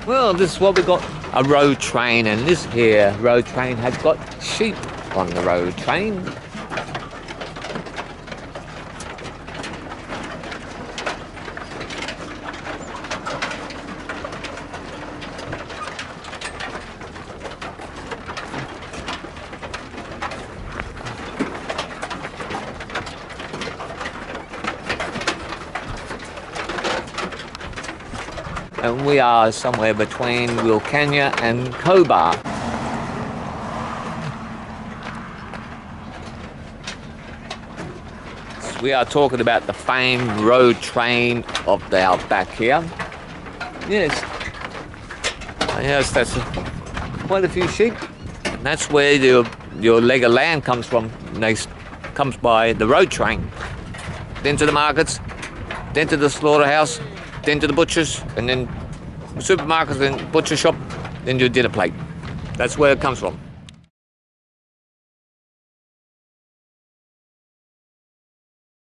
Well, this is what we got, a road train, and this here road train has got sheep on the road train. And we are somewhere between Wilcannia and Cobar. We are talking about the famed road train of the Outback here. Yes. Yes, that's quite a few sheep. And that's where your leg of land comes from. Comes by the road train. Then to the markets, then to the slaughterhouse, then to the butchers, and then the supermarkets and butcher shop, then your dinner plate. That's where it comes from.